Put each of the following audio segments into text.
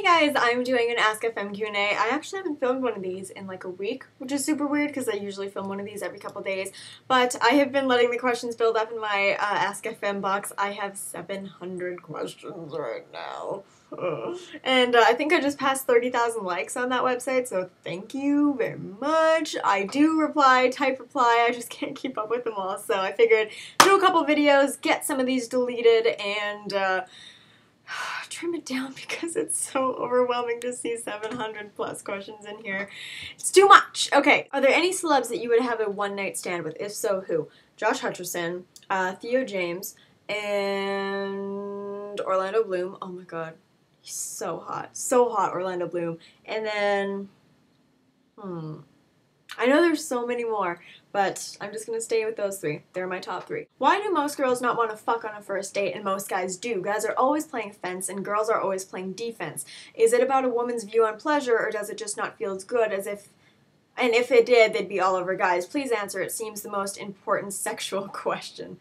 Hey guys, I'm doing an Ask FM Q&A. I actually haven't filmed one of these in like a week, which is super weird because I usually film one of these every couple days. But I have been letting the questions build up in my Ask FM box. I have 700 questions right now. And I think I just passed 30,000 likes on that website, so thank you very much. I do reply, type reply, I just can't keep up with them all, so I figured do a couple videos, get some of these deleted, and trim it down because it's so overwhelming to see 700 plus questions in here. It's too much. Okay, are there any celebs that you would have a one-night stand with? If so, who? Josh Hutcherson, Theo James, and Orlando Bloom. Oh my god, he's so hot. So hot, Orlando Bloom. And then, I know there's so many more, but I'm just gonna stay with those three. They're my top three. Why do most girls not want to fuck on a first date and most guys do? Guys are always playing fence and girls are always playing defense. Is it about a woman's view on pleasure or does it just not feel as good as if, and if it did, they'd be all over guys? Please answer. It seems the most important sexual question.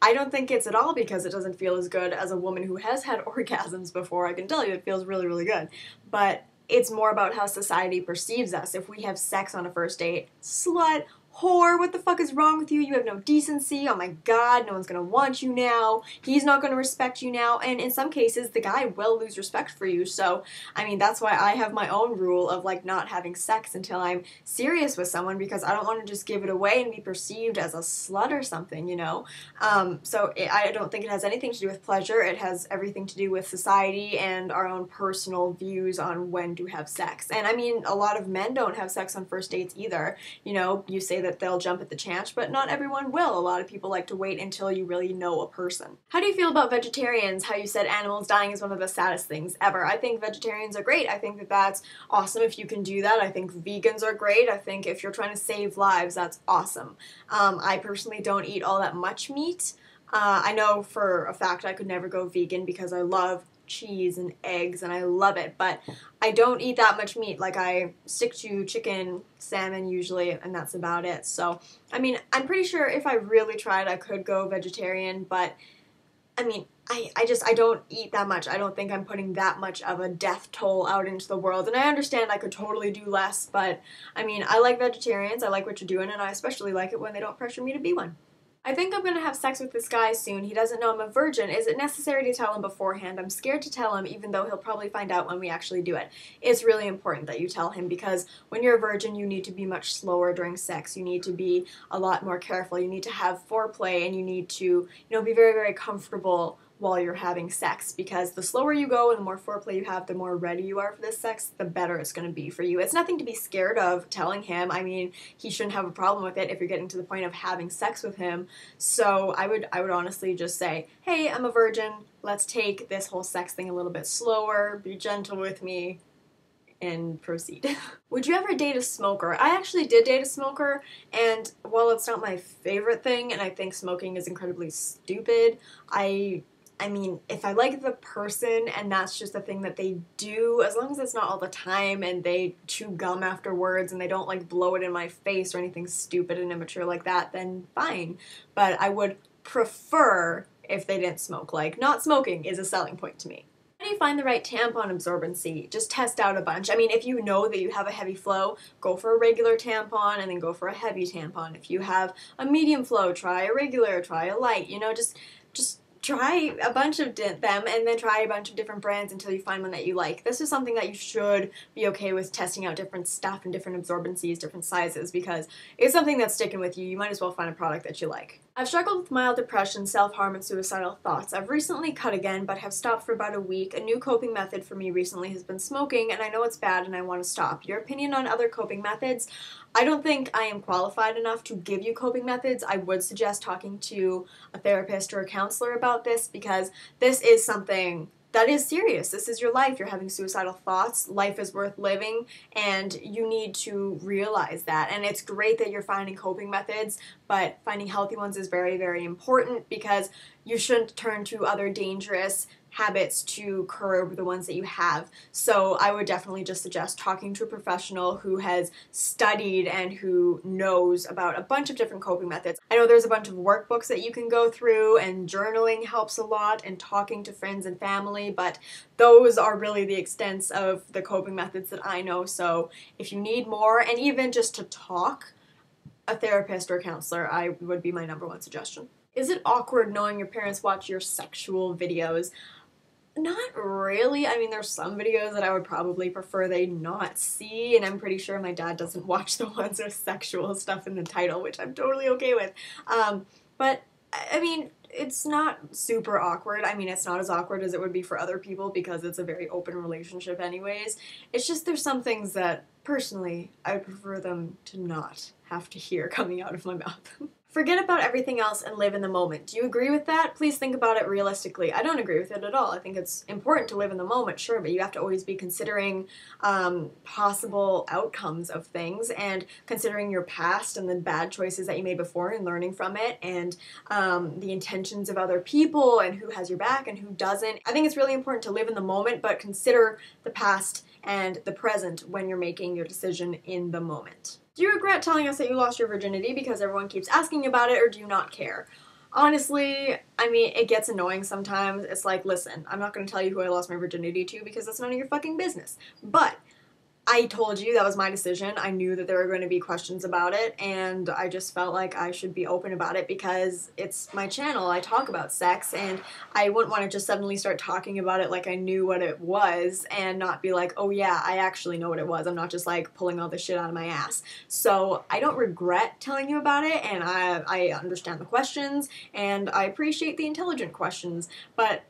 I don't think it's at all because it doesn't feel as good as a woman who has had orgasms before. I can tell you it feels really, really good. But it's more about how society perceives us. If we have sex on a first date, slut, whore, what the fuck is wrong with you? You have no decency. Oh my god, no one's gonna want you now. He's not gonna respect you now. And in some cases, the guy will lose respect for you. So, I mean, that's why I have my own rule of like not having sex until I'm serious with someone because I don't want to just give it away and be perceived as a slut or something, you know? I don't think it has anything to do with pleasure. It has everything to do with society and our own personal views on when to have sex. And I mean, a lot of men don't have sex on first dates either. You know, you say that they'll jump at the chance, but not everyone will. A lot of people like to wait until you really know a person. How do you feel about vegetarians? How you said animals dying is one of the saddest things ever. I think vegetarians are great. I think that that's awesome if you can do that. I think vegans are great. I think if you're trying to save lives, that's awesome. I personally don't eat all that much meat. I know for a fact I could never go vegan because I love cheese and eggs and I love it, but I don't eat that much meat. Like, I stick to chicken, salmon usually, and that's about it. So, I mean, I'm pretty sure if I really tried I could go vegetarian, but I mean, I don't eat that much. I don't think I'm putting that much of a death toll out into the world, and I understand I could totally do less, but I mean, I like vegetarians, I like what you're doing, and I especially like it when they don't pressure me to be one. I think I'm gonna have sex with this guy soon. He doesn't know I'm a virgin. Is it necessary to tell him beforehand? I'm scared to tell him, even though he'll probably find out when we actually do it. It's really important that you tell him because when you're a virgin, you need to be much slower during sex. You need to be a lot more careful. You need to have foreplay and you need to, you know, be very, very comfortable while you're having sex, because the slower you go and the more foreplay you have, the more ready you are for this sex, the better it's going to be for you. It's nothing to be scared of telling him. I mean, he shouldn't have a problem with it if you're getting to the point of having sex with him. So I would honestly just say, hey, I'm a virgin. Let's take this whole sex thing a little bit slower. Be gentle with me. And proceed. Would you ever date a smoker? I actually did date a smoker, and while it's not my favorite thing, and I think smoking is incredibly stupid, I mean, if I like the person and that's just the thing that they do, as long as it's not all the time and they chew gum afterwards and they don't like blow it in my face or anything stupid and immature like that, then fine. But I would prefer if they didn't smoke. Like, not smoking is a selling point to me. How do you find the right tampon absorbency? Just test out a bunch. I mean, if you know that you have a heavy flow, go for a regular tampon and then go for a heavy tampon. If you have a medium flow, try a regular, try a light, you know, just try a bunch of them and then try a bunch of different brands until you find one that you like. This is something that you should be okay with, testing out different stuff and different absorbencies, different sizes, because it's something that's sticking with you. You might as well find a product that you like. I've struggled with mild depression, self-harm, and suicidal thoughts. I've recently cut again, but have stopped for about a week. A new coping method for me recently has been smoking, and I know it's bad and I want to stop. Your opinion on other coping methods? I don't think I am qualified enough to give you coping methods. I would suggest talking to a therapist or a counselor about this because this is something that is serious. This is your life. You're having suicidal thoughts. Life is worth living, and you need to realize that. And it's great that you're finding coping methods, but finding healthy ones is very, very important because you shouldn't turn to other dangerous habits to curb the ones that you have. So I would definitely just suggest talking to a professional who has studied and who knows about a bunch of different coping methods. I know there's a bunch of workbooks that you can go through, and journaling helps a lot, and talking to friends and family, but those are really the extents of the coping methods that I know. So if you need more, and even just to talk, a therapist or counselor would be my #1 suggestion. Is it awkward knowing your parents watch your sexual videos? Not really. I mean, there's some videos that I would probably prefer they not see, and I'm pretty sure my dad doesn't watch the ones with sexual stuff in the title, which I'm totally okay with. But, I mean, it's not super awkward. I mean, it's not as awkward as it would be for other people because it's a very open relationship anyways. It's just there's some things that, personally, I would prefer them to not have to hear coming out of my mouth. Forget about everything else and live in the moment. Do you agree with that? Please think about it realistically. I don't agree with it at all. I think it's important to live in the moment, sure, but you have to always be considering possible outcomes of things and considering your past and the bad choices that you made before and learning from it, and the intentions of other people and who has your back and who doesn't. I think it's really important to live in the moment, but consider the past and the present when you're making your decision in the moment. Do you regret telling us that you lost your virginity because everyone keeps asking about it, or do you not care? Honestly, I mean, it gets annoying sometimes. It's like, listen, I'm not going to tell you who I lost my virginity to because that's none of your fucking business. But I told you that was my decision. I knew that there were going to be questions about it, and I just felt like I should be open about it because it's my channel. I talk about sex, and I wouldn't want to just suddenly start talking about it like I knew what it was and not be like, oh yeah, I actually know what it was. I'm not just like pulling all this shit out of my ass. So I don't regret telling you about it, and I understand the questions, and I appreciate the intelligent questions, but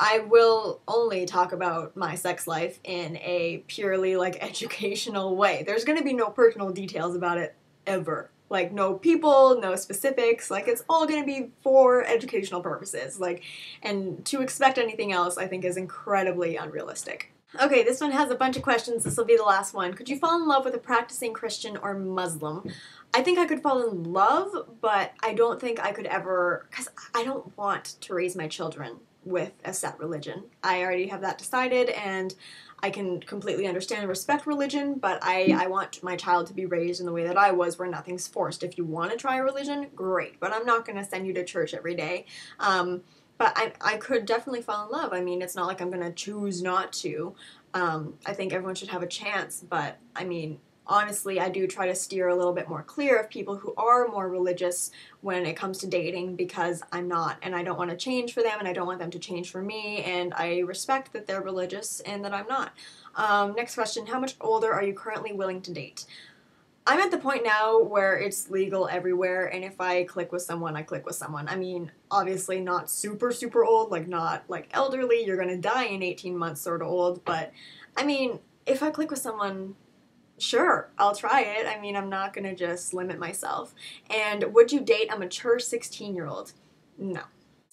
I will only talk about my sex life in a purely, like, educational way. There's gonna be no personal details about it, ever. Like, no people, no specifics, like, it's all gonna be for educational purposes. Like, and to expect anything else, I think, is incredibly unrealistic. Okay, this one has a bunch of questions. This will be the last one. Could you fall in love with a practicing Christian or Muslim? I think I could fall in love, but I don't think I could ever, because I don't want to raise my children with a set religion. I already have that decided, and I can completely understand and respect religion, but I want my child to be raised in the way that I was, where nothing's forced. If you want to try a religion, great, but I'm not going to send you to church every day. But I could definitely fall in love. I mean, it's not like I'm going to choose not to. I think everyone should have a chance, but I mean, honestly, I do try to steer a little bit more clear of people who are more religious when it comes to dating, because I'm not, and I don't want to change for them, and I don't want them to change for me, and I respect that they're religious and that I'm not. Next question, how much older are you currently willing to date? I'm at the point now where it's legal everywhere, and if I click with someone, I click with someone. I mean, obviously not super, super old, like not like elderly, you're gonna die in 18 months sort of old, but I mean, if I click with someone, sure, I'll try it. I mean, I'm not gonna just limit myself. And would you date a mature 16-year-old? No.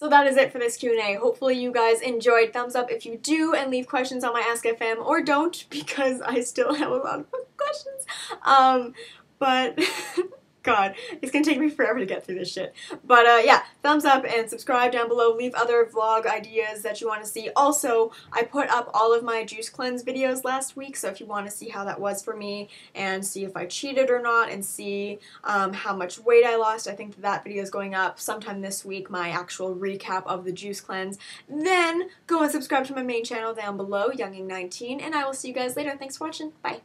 So that is it for this Q&A. Hopefully you guys enjoyed. Thumbs up if you do, and leave questions on my Ask FM, or don't, because I still have a lot of questions. But God, it's gonna take me forever to get through this shit. But yeah, thumbs up and subscribe down below. Leave other vlog ideas that you want to see. Also, I put up all of my juice cleanse videos last week, so if you want to see how that was for me and see if I cheated or not and see how much weight I lost, I think that video is going up sometime this week, my actual recap of the juice cleanse. Then go and subscribe to my main channel down below, Younging19, and I will see you guys later. Thanks for watching. Bye.